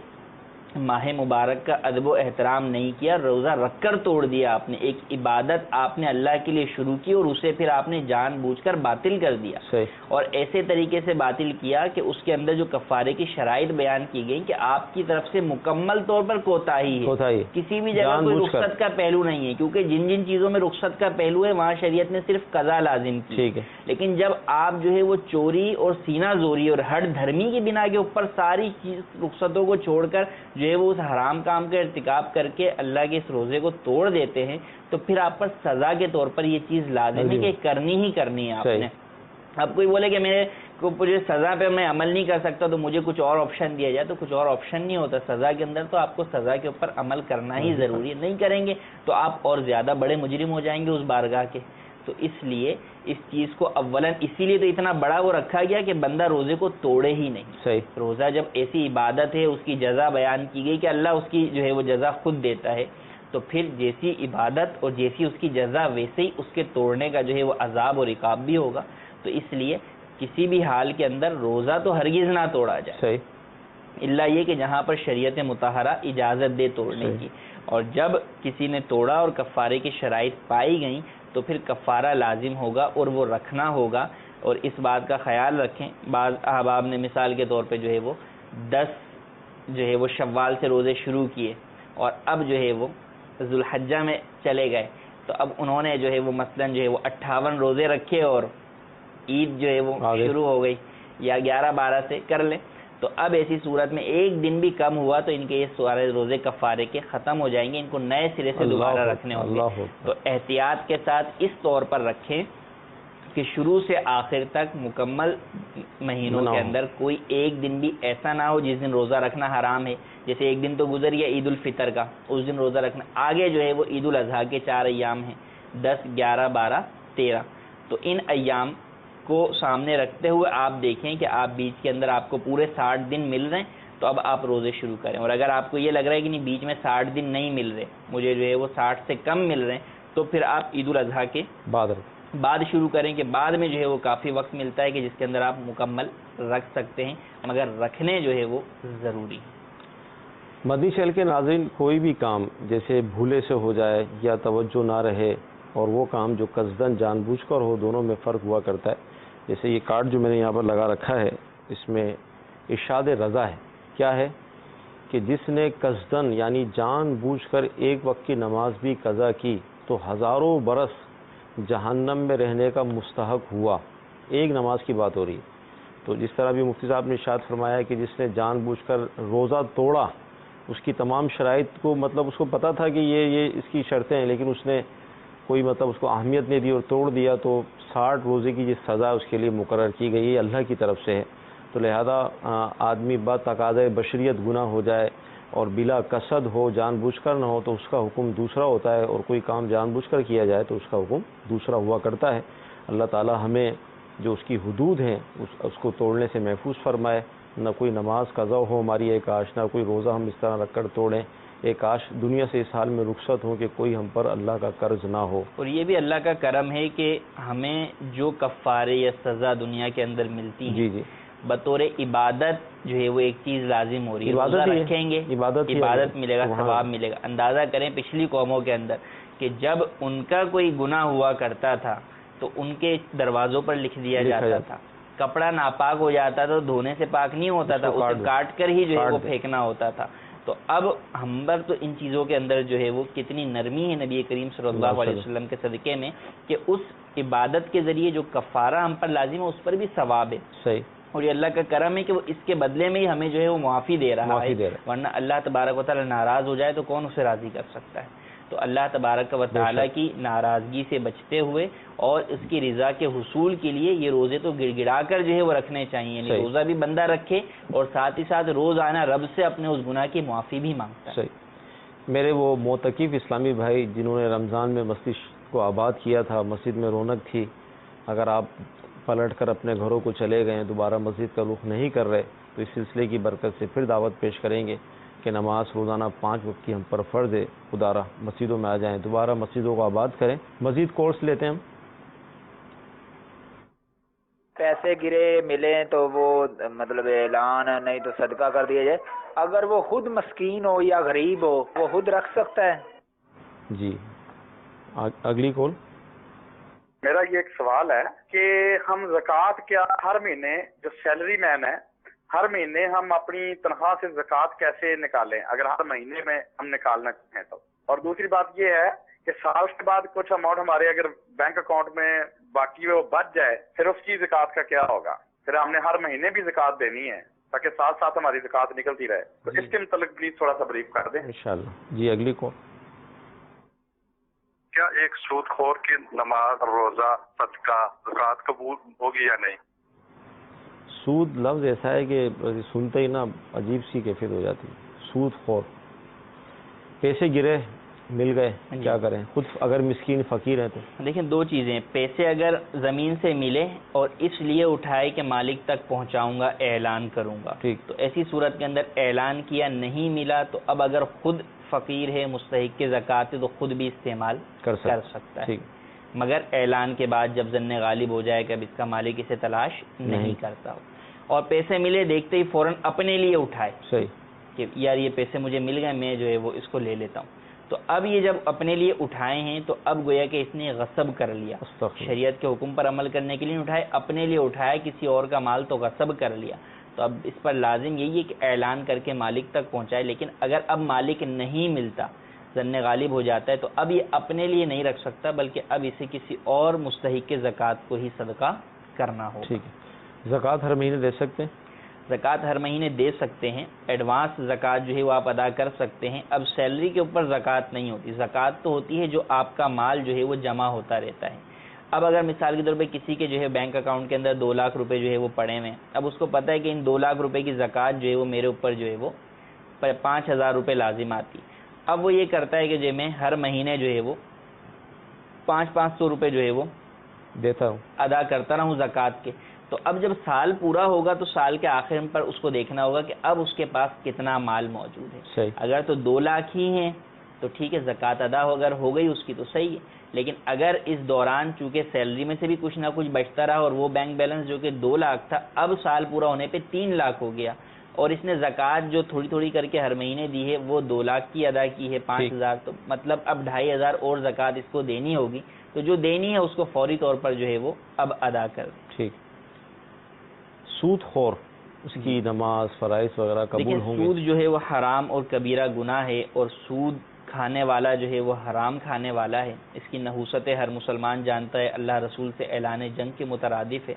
ماہ مبارک کا ادب و احترام نہیں کیا، روزہ رکھ کر توڑ دیا آپ نے، ایک عبادت آپ نے اللہ کے لیے شروع کی اور اسے پھر آپ نے جان بوجھ کر باطل کر دیا. اور ایسے طریقے سے باطل کیا کہ اس کے اندر جو کفارے کی شرائط بیان کی گئی کہ آپ کی طرف سے مکمل طور پر کوتاہی ہے، کسی بھی جگہ کوئی رخصت کا پہلو نہیں ہے، کیونکہ جن جن چیزوں میں رخصت کا پہلو ہے وہاں شریعت نے صرف قضا لازم کی. لیکن جب آپ جو ہے وہ چوری اور سینہ زوری اور ہر دھرمی کی بنا کے اوپر ساری رخصتوں کو چھوڑ کر جو ہے وہ اس حرام کام کا ارتکاب کر کے اللہ کے اس روزے کو توڑ دیتے ہیں، تو پھر آپ پر سزا کے طور پر یہ چیز لازم ہے کہ کرنی ہی کرنی ہے آپ نے. اب کوئی بولے کہ میرے کو مجھے سزا پہ میں عمل نہیں کر سکتا تو مجھے کچھ اور آپشن دیا جائے، تو کچھ اور آپشن نہیں ہوتا. سزا کے اندر تو آپ کو سزا کے اوپر عمل کرنا ہی ضروری ہے، نہیں کریں گے تو آپ اور زیادہ بڑے مجرم ہو جائیں گے اس بارگاہ کے. تو اس لیے اس چیز کو اولاً اسی لیے تو اتنا بڑا وہ رکھا گیا کہ بندہ روزے کو توڑے ہی نہیں. روزہ جب ایسی عبادت ہے، اس کی جزا بیان کی گئی کہ اللہ اس کی جو ہے وہ جزا خود دیتا ہے، تو پھر جیسی عبادت اور جیسی اس کی جزا ویسے ہی اس کے توڑنے کا جو ہے وہ عذاب اور عقاب بھی ہوگا. تو اس لیے کسی بھی حال کے اندر روزہ تو ہرگز نہ توڑا جائے، الا یہ کہ جہاں پر شریعت مطہرہ اجازت دے توڑنے کی. اور جب کسی نے توڑا اور کفارے کی شرائط پائی گئیں تو پھر کفارہ لازم ہوگا اور وہ رکھنا ہوگا. اور اس بات کا خیال رکھیں، بعض احباب نے مثال کے طور پہ جو ہے وہ 10 جو ہے وہ شوال سے روزے شروع کیے اور اب جو ہے وہ ذوالحجہ میں چلے گئے، تو اب انہوں نے جو ہے وہ مثلاً جو ہے وہ 58 روزے رکھے اور عید جو ہے وہ شروع ہو گئی یا 11-12 سے کر لیں. تو اب ایسی صورت میں ایک دن بھی کم ہوا تو ان کے یہ سارے روزے کفارے کے ختم ہو جائیں گے، ان کو نئے سرے سے دوبارہ رکھنے ہوں گے. تو احتیاط کے ساتھ اس طور پر رکھیں کہ شروع سے آخر تک مکمل مہینوں کے اندر کوئی ایک دن بھی ایسا نہ ہو جس دن روزہ رکھنا حرام ہے. جیسے ایک دن تو گزر گیا عید الفطر کا، اس دن روزہ رکھنا. آگے جو ہے وہ عید الاضحیٰ کے 4 ایام ہیں، 10، 11، 12، 13. تو ان ایام کو سامنے رکھتے ہوئے آپ دیکھیں کہ آپ بیچ کے اندر آپ کو پورے 60 دن مل رہے ہیں تو اب آپ روزے شروع کریں. اور اگر آپ کو یہ لگ رہا ہے کہ نہیں بیچ میں 60 دن نہیں مل رہے, مجھے جو ہے وہ 60 سے کم مل رہے ہیں, تو پھر آپ عید الاضحیٰ کے بعد شروع کریں کہ بعد میں جو ہے وہ کافی وقت ملتا ہے کہ جس کے اندر آپ مکمل رکھ سکتے ہیں, مگر رکھنے جو ہے وہ ضروری ہے. مدنی چینل کے ناظرین, کوئی بھی کام جیسے بھولے سے ہو جائے یا توجہ نہ رہے اور وہ کام جو قصداً جان بوجھ کر ہو, دونوں میں فرق ہوا کرتا ہے. جیسے یہ کارڈ جو میں نے یہاں پر لگا رکھا ہے اس میں ارشاد رضا ہے. کیا ہے کہ جس نے قصداً یعنی جان بوجھ کر ایک وقت کی نماز بھی قضا کی تو ہزاروں برس جہنم میں رہنے کا مستحق ہوا. ایک نماز کی بات ہو رہی ہے. تو جس طرح بھی مفتی صاحب نے ارشاد فرمایا ہے کہ جس نے جان بوجھ کر روزہ توڑا, اس کی تمام شرائط کو مطلب اس کو پتہ تھا کہ یہ اس کی شرطیں ہیں, لیکن اس نے کوئی مطلب اس کو اہمیت نہیں دی اور توڑ دیا, تو 60 روزے کی جو سزا اس کے لیے مقرر کی گئی ہے اللہ کی طرف سے ہے. تو لہذا آدمی بتقاضۂ بشریت گناہ ہو جائے اور بلا قصد ہو, جان بوجھ کر نہ ہو, تو اس کا حکم دوسرا ہوتا ہے, اور کوئی کام جان بوجھ کر کیا جائے تو اس کا حکم دوسرا ہوا کرتا ہے. اللہ تعالی ہمیں جو اس کی حدود ہیں اس کو توڑنے سے محفوظ فرمائے. نہ کوئی نماز قضا ہو ہماری, ایک کاش, نہ کوئی روزہ ہم اس طرح رکھ کر توڑیں, ایک کاش دنیا سے اس حال میں رخصت ہو کہ کوئی ہم پر اللہ کا قرض نہ ہو. اور یہ بھی اللہ کا کرم ہے کہ ہمیں جو کفارے یا سزا دنیا کے اندر ملتی ہیں, جی بطور عبادت جو ہے وہ ایک چیز لازم ہو رہی ہے. روزہ رکھیں گے عبادت ملے گا, ثواب ملے گا. اندازہ کریں پچھلی قوموں کے اندر کہ جب ان کا کوئی گناہ ہوا کرتا تھا تو ان کے دروازوں پر لکھ دیا جاتا تھا, کپڑا ناپاک ہو جاتا تھا تو دھونے سے پاک نہیں ہوتا تھا, اسے کاٹ کر ہی جو ہے وہ پھینکنا ہوتا تھا. تو اب ہم پر تو ان چیزوں کے اندر جو ہے وہ کتنی نرمی ہے نبی کریم صلی اللہ علیہ وسلم کے صدقے میں کہ اس عبادت کے ذریعے جو کفارہ ہم پر لازم ہے اس پر بھی ثواب ہے. صحیح. اور یہ اللہ کا کرم ہے کہ وہ اس کے بدلے میں ہی ہمیں جو ہے وہ معافی دے رہا ہے, ورنہ اللہ تبارک و تعالی ناراض ہو جائے تو کون اسے راضی کر سکتا ہے. تو اللہ تبارک و تعالی کی ناراضگی سے بچتے ہوئے اور اس کی رضا کے حصول کے لیے یہ روزے تو گڑ گڑا کر جو ہے وہ رکھنے چاہیے. یعنی روزہ بھی بندہ رکھے اور ساتھ ہی ساتھ روز آنا رب سے اپنے اس گناہ کی معافی بھی مانگتا ہے. صحیح. میرے وہ معتکف اسلامی بھائی جنہوں نے رمضان میں مسجد کو آباد کیا تھا, مسجد میں رونق تھی, اگر آپ پلٹ کر اپنے گھروں کو چلے گئے, دوبارہ مسجد کا رخ نہیں کر رہے, تو اس سلسلے کی برکت سے پھر دعوت پیش کریں گے کہ نماز روزانہ 5 وقت کی ہم پر فرض ہے. خدا را مسجدوں میں آ جائیں, دوبارہ مسجدوں کو آباد کریں. مزید کورس لیتے ہیں ہم. پیسے گرے ملیں تو وہ مطلب اعلان, نہیں تو صدقہ کر دیا جائے. اگر وہ خود مسکین ہو یا غریب ہو وہ خود رکھ سکتا ہے. جی اگلی کال. میرا یہ ایک سوال ہے کہ ہم زکوٰۃ کیا ہر مہینے جو سیلری مین ہے ہر مہینے ہم اپنی تنخواہ سے زکوٰۃ کیسے نکالیں اگر ہر مہینے میں ہم نکالنا چاہیں تو؟ اور دوسری بات یہ ہے کہ سال کے بعد کچھ اماؤنٹ ہمارے اگر بینک اکاؤنٹ میں باقی وہ بچ جائے پھر اس کی زکوٰۃ کا کیا ہوگا؟ پھر ہم نے ہر مہینے بھی زکوٰۃ دینی ہے تاکہ ساتھ ساتھ ہماری زکوٰۃ نکلتی رہے. تو اس کے متعلق پلیز تھوڑا سا بریف کر دیں انشاءاللہ. جی اگلی کال. کیا ایک سود خور کی نماز, روزہ, صدقہ, زکوٰۃ قبول ہوگی یا نہیں؟ سود لفظ ایسا ہے کہ سنتے ہی نا عجیب سی کیفیت ہو جاتی ہے. سود خور, پیسے گرے مل گئے, کیا کریں؟ خود اگر مسکین فقیر ہیں تو دیکھیں دو چیزیں, پیسے اگر زمین سے ملے اور اس لیے اٹھائے کہ مالک تک پہنچاؤں گا, اعلان کروں گا, ٹھیک, تو ایسی صورت کے اندر اعلان کیا نہیں ملا تو اب اگر خود فقیر ہے مستحق کے زکوٰۃ ہے تو خود بھی استعمال کر سکتا ہے, مگر اعلان کے بعد جب ظن غالب ہو جائے کہ اب اس کا مالک اسے تلاش نہیں کرتا ہو. اور پیسے ملے دیکھتے ہی فوراً اپنے لیے اٹھائے, صحیح, کہ یار یہ پیسے مجھے مل گئے میں جو ہے وہ اس کو لے لیتا ہوں. تو اب یہ جب اپنے لیے اٹھائے ہیں تو اب گویا کہ اس نے غصب کر لیا, شریعت کے حکم پر عمل کرنے کے لیے اٹھائے, اپنے لیے اٹھایا, کسی اور کا مال تو غصب کر لیا. تو اب اس پر لازم یہی ہے کہ اعلان کر کے مالک تک پہنچائے. لیکن اگر اب مالک نہیں ملتا, ظن غالب ہو جاتا ہے, تو اب یہ اپنے لیے نہیں رکھ سکتا بلکہ اب اسے کسی اور مستحق کے زکوٰۃ کو ہی صدقہ کرنا ہوگا. ٹھیک ہے. زکوٰۃ ہر مہینے دے سکتے ہیں؟ زکوٰۃ ہر مہینے دے سکتے ہیں, ایڈوانس زکوٰۃ جو ہے وہ آپ ادا کر سکتے ہیں. اب سیلری کے اوپر زکوٰۃ نہیں ہوتی, زکوٰۃ تو ہوتی ہے جو آپ کا مال جو ہے وہ جمع ہوتا رہتا ہے. اب اگر مثال کے طور پہ کسی کے جو ہے بینک اکاؤنٹ کے اندر 2 لاکھ روپے جو ہے وہ پڑے ہوئے ہیں, اب اس کو پتہ ہے کہ ان 2 لاکھ روپے کی زکوٰۃ جو ہے وہ میرے اوپر جو ہے وہ 5,000 روپے لازم آتی. اب وہ یہ کرتا ہے کہ جو میں ہر مہینے جو ہے وہ 500 روپے جو ہے وہ دیتا ہوں، ادا کرتا رہوں زکوٰۃ کے. تو اب جب سال پورا ہوگا تو سال کے آخر پر اس کو دیکھنا ہوگا کہ اب اس کے پاس کتنا مال موجود ہے. صحیح. اگر تو 2 لاکھ ہی ہیں تو ٹھیک ہے، زکوٰۃ ادا اگر ہو گئی اس کی تو صحیح ہے. لیکن اگر اس دوران چونکہ سیلری میں سے بھی کچھ نہ کچھ بچتا رہا اور وہ بینک بیلنس جو کہ 2 لاکھ تھا اب سال پورا ہونے پہ 3 لاکھ ہو گیا، اور اس نے زکوٰۃ جو تھوڑی تھوڑی کر کے ہر مہینے دی ہے وہ 2 لاکھ کی ادا کی ہے 5,000، تو مطلب اب 2,500 اور زکوٰۃ اس کو دینی ہوگی. تو جو دینی ہے اس کو فوری طور پر جو ہے وہ اب ادا کر دیں. ٹھیک. سود خور، اس کی نماز فرائض وغیرہ قبول ہوں گے؟ سود جو ہے وہ حرام اور کبیرہ گناہ ہے، اور سود کھانے والا جو ہے وہ حرام کھانے والا ہے. اس کی نحوست ہر مسلمان جانتا ہے، اللہ رسول سے اعلان جنگ کے مترادف ہے.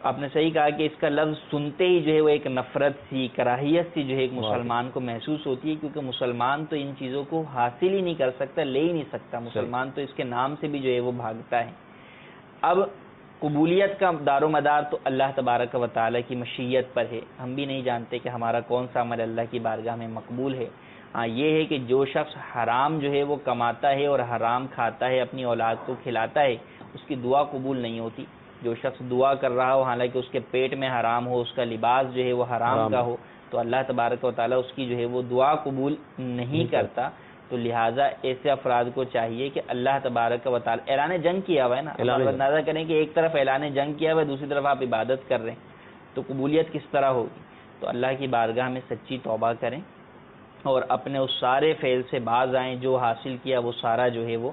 آپ نے صحیح کہا کہ اس کا لفظ سنتے ہی جو ہے وہ ایک نفرت سی، کراہیت سی جو ہے ایک مسلمان کو محسوس ہوتی ہے، کیونکہ مسلمان تو ان چیزوں کو حاصل ہی نہیں کر سکتا، لے ہی نہیں سکتا. مسلمان تو اس کے نام سے بھی جو ہے وہ بھاگتا ہے. اب قبولیت کا دار و مدار تو اللہ تبارک و تعالیٰ کی مشیت پر ہے. ہم بھی نہیں جانتے کہ ہمارا کون سا عمل اللہ کی بارگاہ میں مقبول ہے. ہاں یہ ہے کہ جو شخص حرام جو ہے وہ کماتا ہے اور حرام کھاتا ہے، اپنی اولاد کو کھلاتا ہے، اس کی دعا قبول نہیں ہوتی. جو شخص دعا کر رہا ہو حالانکہ اس کے پیٹ میں حرام ہو، اس کا لباس جو ہے وہ حرام کا ہو، تو اللہ تبارک و تعالیٰ اس کی جو ہے وہ دعا قبول نہیں کرتا. تو لہٰذا ایسے افراد کو چاہیے کہ اللہ تبارک و تعالیٰ اعلان جنگ کیا ہوا ہے نا، اندازہ کریں کہ ایک طرف اعلان جنگ کیا ہوا ہے، دوسری طرف آپ عبادت کر رہے ہیں، تو قبولیت کس طرح ہوگی؟ تو اللہ کی بارگاہ میں سچی توبہ کریں اور اپنے اس سارے فعل سے باز آئیں، جو حاصل کیا وہ سارا جو ہے وہ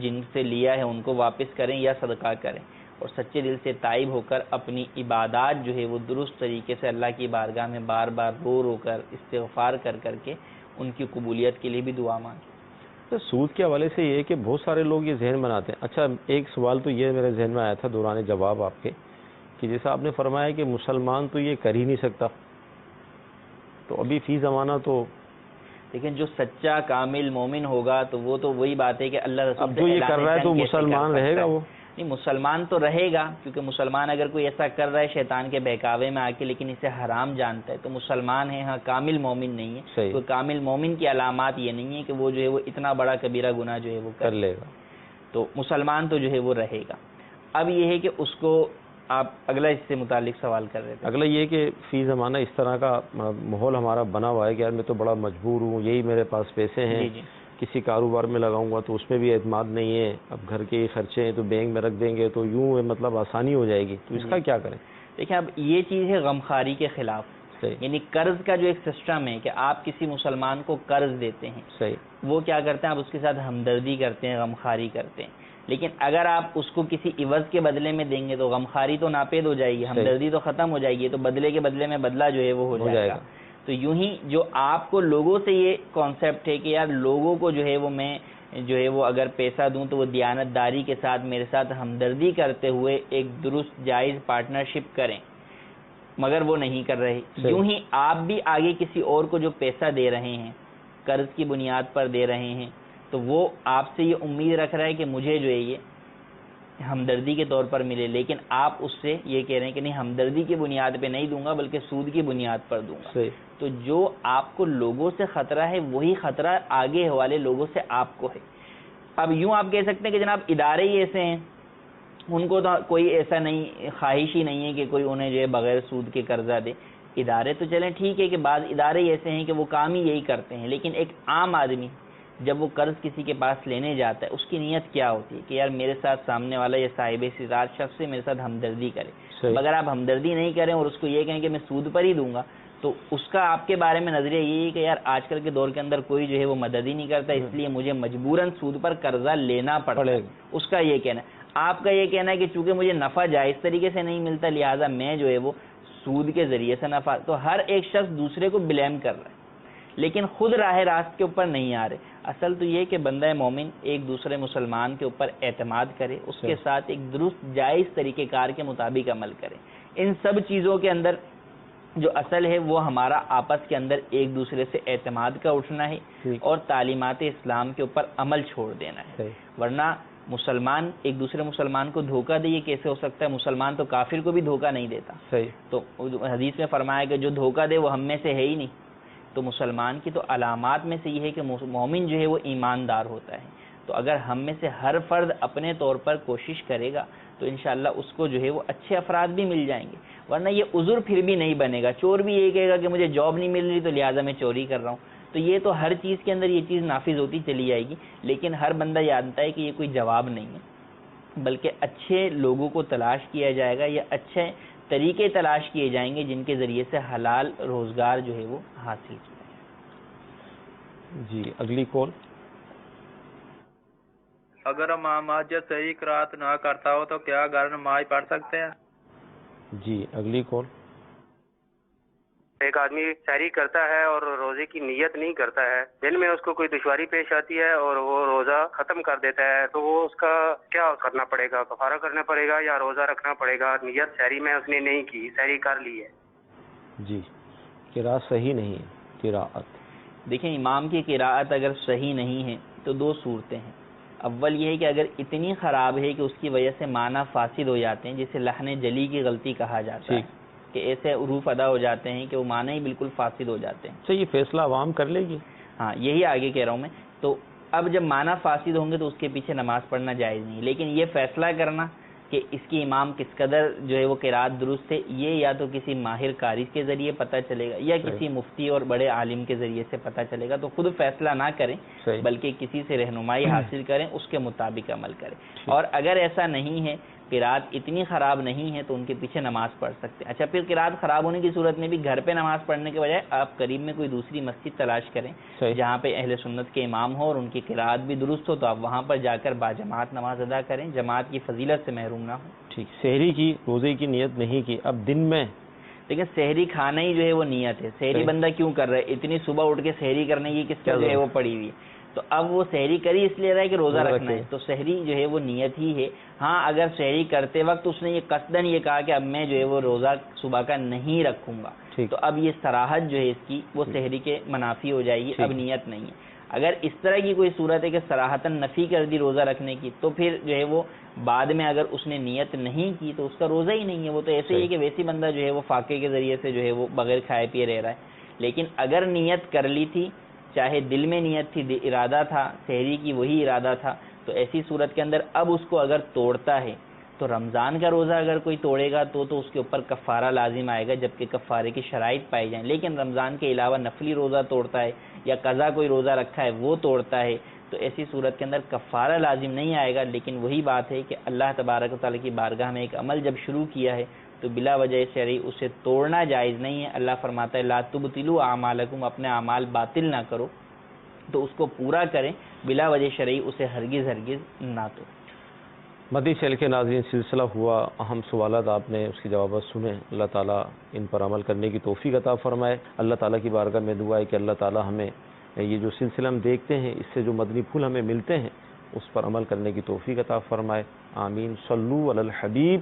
جن سے لیا ہے ان کو واپس کریں یا صدقہ کریں، اور سچے دل سے تائب ہو کر اپنی عبادات جو ہے وہ درست طریقے سے اللہ کی بارگاہ میں بار بار رو کر استغفار کر کے ان کی قبولیت کے لیے بھی دعا مانگیں. تو سود کے حوالے سے یہ ہے کہ بہت سارے لوگ یہ ذہن بناتے ہیں. اچھا ایک سوال تو یہ میرے ذہن میں آیا تھا دوران جواب آپ کے، کہ جیسا آپ نے فرمایا کہ مسلمان تو یہ کر ہی نہیں سکتا، تو ابھی فی زمانہ تو لیکن جو سچا کامل مومن ہوگا تو وہ تو وہی بات ہے کہ اللہ رسول اب جو یہ کر رہا ہے تو مسلمان رہے گا. وہ نہیں، مسلمان تو رہے گا، کیونکہ مسلمان اگر کوئی ایسا کر رہا ہے شیطان کے بہکاوے میں آ کے لیکن اسے حرام جانتا ہے تو مسلمان ہے، ہاں کامل مومن نہیں ہے. تو کامل مومن کی علامات یہ نہیں ہے کہ وہ جو ہے وہ اتنا بڑا کبیرہ گناہ جو ہے وہ کر لے گا. تو مسلمان تو جو ہے وہ رہے گا. اب یہ ہے کہ اس کو آپ اگلا اس سے متعلق سوال کر رہے تھے. اگلا یہ کہ فی زمانہ اس طرح کا ماحول ہمارا بنا ہوا ہے کہ یار میں تو بڑا مجبور ہوں، یہی میرے پاس پیسے ہیں، کسی کاروبار میں لگاؤں گا تو اس میں بھی اعتماد نہیں ہے، اب گھر کے خرچے ہیں تو بینک میں رکھ دیں گے تو یوں مطلب آسانی ہو جائے گی، تو اس کا کیا کریں؟ دیکھیں اب یہ چیز ہے غمخواری کے خلاف. یعنی قرض کا جو ایک سسٹم ہے کہ آپ کسی مسلمان کو قرض دیتے ہیں، صحیح، وہ کیا کرتے ہیں آپ اس کے ساتھ ہمدردی کرتے ہیں، غمخواری کرتے ہیں. لیکن اگر آپ اس کو کسی عوض کے بدلے میں دیں گے تو غمخواری تو ناپید ہو جائے گی، ہمدردی تو ختم ہو جائے گی، تو بدلے کے بدلے میں بدلہ جو ہے وہ ہو جائے گا. تو یوں ہی جو آپ کو لوگوں سے یہ کانسیپٹ ہے کہ یار لوگوں کو جو ہے وہ میں جو ہے وہ اگر پیسہ دوں تو وہ دیانت داری کے ساتھ میرے ساتھ ہمدردی کرتے ہوئے ایک درست جائز پارٹنرشپ کریں، مگر وہ نہیں کر رہے. یوں ہی آپ بھی آگے کسی اور کو جو پیسہ دے رہے ہیں قرض کی بنیاد پر دے رہے ہیں تو وہ آپ سے یہ امید رکھ رہا ہے کہ مجھے جو ہے یہ ہمدردی کے طور پر ملے، لیکن آپ اس سے یہ کہہ رہے ہیں کہ نہیں ہمدردی کی بنیاد پہ نہیں دوں گا بلکہ سود کی بنیاد پر دوں گا. تو جو آپ کو لوگوں سے خطرہ ہے وہی خطرہ آگے والے لوگوں سے آپ کو ہے. اب یوں آپ کہہ سکتے ہیں کہ جناب ادارے ہی ایسے ہیں، ان کو تو کوئی ایسا نہیں، خواہش ہی نہیں ہے کہ کوئی انہیں جو ہے بغیر سود کے قرضہ دے. ادارے تو چلیں ٹھیک ہے کہ بعض ادارے ہی ایسے ہیں کہ وہ کام ہی یہی کرتے ہیں، لیکن ایک عام آدمی جب وہ قرض کسی کے پاس لینے جاتا ہے اس کی نیت کیا ہوتی ہے کہ یار میرے ساتھ سامنے والا یہ صاحب استطاعت شخص سے میرے ساتھ ہمدردی کرے. اگر آپ ہمدردی نہیں کریں اور اس کو یہ کہیں کہ میں سود پر ہی دوں گا تو اس کا آپ کے بارے میں نظریہ یہ ہے کہ یار آج کل کے دور کے اندر کوئی جو ہے وہ مدد ہی نہیں کرتا، اس لیے مجھے مجبوراً سود پر قرضہ لینا پڑتا ہے. اس کا یہ کہنا ہے. آپ کا یہ کہنا ہے کہ چونکہ مجھے نفع جائز طریقے سے نہیں ملتا لہٰذا میں جو ہے وہ سود کے ذریعے سے نفع. تو ہر ایک شخص دوسرے کو بلیم کر رہا ہے لیکن خود راہ راست کے اوپر نہیں آ رہے. اصل تو یہ کہ بندہ مومن ایک دوسرے مسلمان کے اوپر اعتماد کرے، اس کے ساتھ ایک درست جائز طریقہ کار کے مطابق عمل کرے. ان سب چیزوں کے اندر جو اصل ہے وہ ہمارا آپس کے اندر ایک دوسرے سے اعتماد کا اٹھنا ہے اور تعلیمات اسلام کے اوپر عمل چھوڑ دینا ہے. ورنہ مسلمان ایک دوسرے مسلمان کو دھوکہ دے یہ کیسے ہو سکتا ہے؟ مسلمان تو کافر کو بھی دھوکہ نہیں دیتا. تو حدیث میں فرمایا کہ جو دھوکہ دے وہ ہم میں سے ہے ہی نہیں. تو مسلمان کی تو علامات میں سے یہ ہے کہ مومن جو ہے وہ ایماندار ہوتا ہے. تو اگر ہم میں سے ہر فرد اپنے طور پر کوشش کرے گا تو انشاءاللہ اس کو جو ہے وہ اچھے افراد بھی مل جائیں گے، ورنہ یہ عذر پھر بھی نہیں بنے گا۔ چور بھی یہ کہے گا کہ مجھے جاب نہیں مل رہی تو لہٰذا میں چوری کر رہا ہوں، تو یہ تو ہر چیز کے اندر یہ چیز نافذ ہوتی چلی جائے گی، لیکن ہر بندہ جانتا ہے کہ یہ کوئی جواب نہیں ہے، بلکہ اچھے لوگوں کو تلاش کیا جائے گا یا اچھے طریقے تلاش کیے جائیں گے جن کے ذریعے سے حلال روزگار جو ہے وہ حاصل کیا جائے۔ جی اگلی کال۔ اگر امام مسجد صحیح قرات نہ کرتا ہو تو کیا گھر نماز پڑھ سکتے ہیں؟ جی اگلی کال۔ ایک آدمی سحری کرتا ہے اور روزے کی نیت نہیں کرتا ہے، دن میں اس کو کوئی دشواری پیش آتی ہے اور وہ روزہ ختم کر دیتا ہے، تو وہ اس کا کیا کرنا پڑے گا؟ کفارہ کرنا پڑے گا یا روزہ رکھنا پڑے گا؟ نیت سحری میں اس نے نہیں کی، سحری کر لی ہے۔ جی قراءت صحیح نہیں ہے۔ قراءت دیکھیں امام کی قراءت اگر صحیح نہیں ہے تو دو صورتیں ہیں۔ اول یہ ہے کہ اگر اتنی خراب ہے کہ اس کی وجہ سے معنی فاسد ہو جاتے ہیں، جسے لحن جلی کی غلطی کہا جاتا ہے، کہ ایسے حروف ادا ہو جاتے ہیں کہ وہ معنی ہی بالکل فاسد ہو جاتے ہیں۔ اچھا یہ فیصلہ عوام کر لے گی؟ ہاں یہی آگے کہہ رہا ہوں میں۔ تو اب جب معنی فاسد ہوں گے تو اس کے پیچھے نماز پڑھنا جائز نہیں، لیکن یہ فیصلہ کرنا کہ اس کی امام کس قدر جو ہے وہ قرات درست ہے، یہ یا تو کسی ماہر قاری کے ذریعے پتہ چلے گا یا کسی مفتی اور بڑے عالم کے ذریعے سے پتہ چلے گا، تو خود فیصلہ نہ کریں بلکہ کسی سے رہنمائی حاصل کریں، اس کے مطابق عمل کریں۔ اور اگر ایسا نہیں ہے، قرات اتنی خراب نہیں ہے، تو ان کے پیچھے نماز پڑھ سکتے ہیں۔ اچھا پھر قرات خراب ہونے کی صورت میں بھی گھر پہ نماز پڑھنے کے بجائے آپ قریب میں کوئی دوسری مسجد تلاش کریں جہاں پہ اہل سنت کے امام ہو اور ان کی قرات بھی درست ہو، تو آپ وہاں پر جا کر باجماعت نماز ادا کریں، جماعت کی فضیلت سے محروم نہ ہوں۔ ٹھیک، سحری کی روزے کی نیت نہیں کی، اب دن میں لیکن سحری کھانا ہی جو ہے وہ نیت ہے۔ سحری بندہ کیوں کر رہا ہے؟ اتنی صبح اٹھ کے سحری کرنے کی کس کا جو ہے وہ پڑی ہوئی ہے، تو اب وہ سحری کری اس لیے رہا ہے کہ روزہ رکھنا ہے، تو سحری جو ہے وہ نیت ہی ہے۔ ہاں اگر سحری کرتے وقت اس نے یہ قصدن یہ کہا کہ اب میں جو ہے وہ روزہ صبح کا نہیں رکھوں گا، تو اب یہ صراحت جو ہے اس کی وہ سحری کے منافی ہو جائے گی، اب نیت نہیں ہے۔ اگر اس طرح کی کوئی صورت ہے کہ صراحتاً نفی کر دی روزہ رکھنے کی، تو پھر جو ہے وہ بعد میں اگر اس نے نیت نہیں کی تو اس کا روزہ ہی نہیں ہے، وہ تو ایسے ہی ہے کہ ویسی بندہ جو ہے وہ فاقے کے ذریعے سے جو ہے وہ بغیر کھائے پیے رہ رہا ہے۔ لیکن اگر نیت کر لی تھی، چاہے دل میں نیت تھی، ارادہ تھا سحری کی وہی ارادہ تھا، تو ایسی صورت کے اندر اب اس کو اگر توڑتا ہے تو رمضان کا روزہ اگر کوئی توڑے گا تو اس کے اوپر کفارہ لازم آئے گا، جبکہ کفارے کی شرائط پائی جائیں۔ لیکن رمضان کے علاوہ نفلی روزہ توڑتا ہے یا قضا کوئی روزہ رکھا ہے وہ توڑتا ہے، تو ایسی صورت کے اندر کفارہ لازم نہیں آئے گا۔ لیکن وہی بات ہے کہ اللہ تبارک و تعالیٰ کی بارگاہ میں ایک عمل جب شروع کیا ہے تو بلا وجہ شرعی اسے توڑنا جائز نہیں ہے۔ اللہ فرماتا ہے لا تبطلوا اعمالکم، اپنے اعمال باطل نہ کرو، تو اس کو پورا کریں، بلا وجہ شرعی اسے ہرگز نہ توڑیں۔ مدنی چینل کے ناظرین، سلسلہ ہوا اہم سوالات آپ نے اس کی جوابات سنے، اللہ تعالیٰ ان پر عمل کرنے کی توفیق عطا فرمائے۔ اللہ تعالیٰ کی بارگاہ میں دعا ہے کہ اللہ تعالیٰ ہمیں یہ جو سلسلہ ہم دیکھتے ہیں اس سے جو مدنی پھول ہمیں ملتے ہیں اس پر عمل کرنے کی توفیق عطا فرمائے، آمین۔ صلو علی الحبیب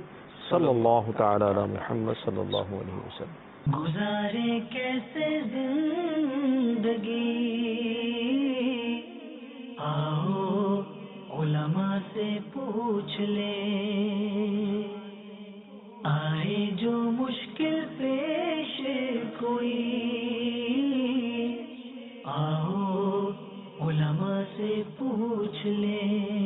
صلی اللہ تعالی علی محمد صلی اللہ علیہ وسلم۔ گزارے کیسے زندگی، آؤ علماء سے پوچھ لیں، آئے جو مشکل پیش کوئی، آؤ علماء سے پوچھ لیں۔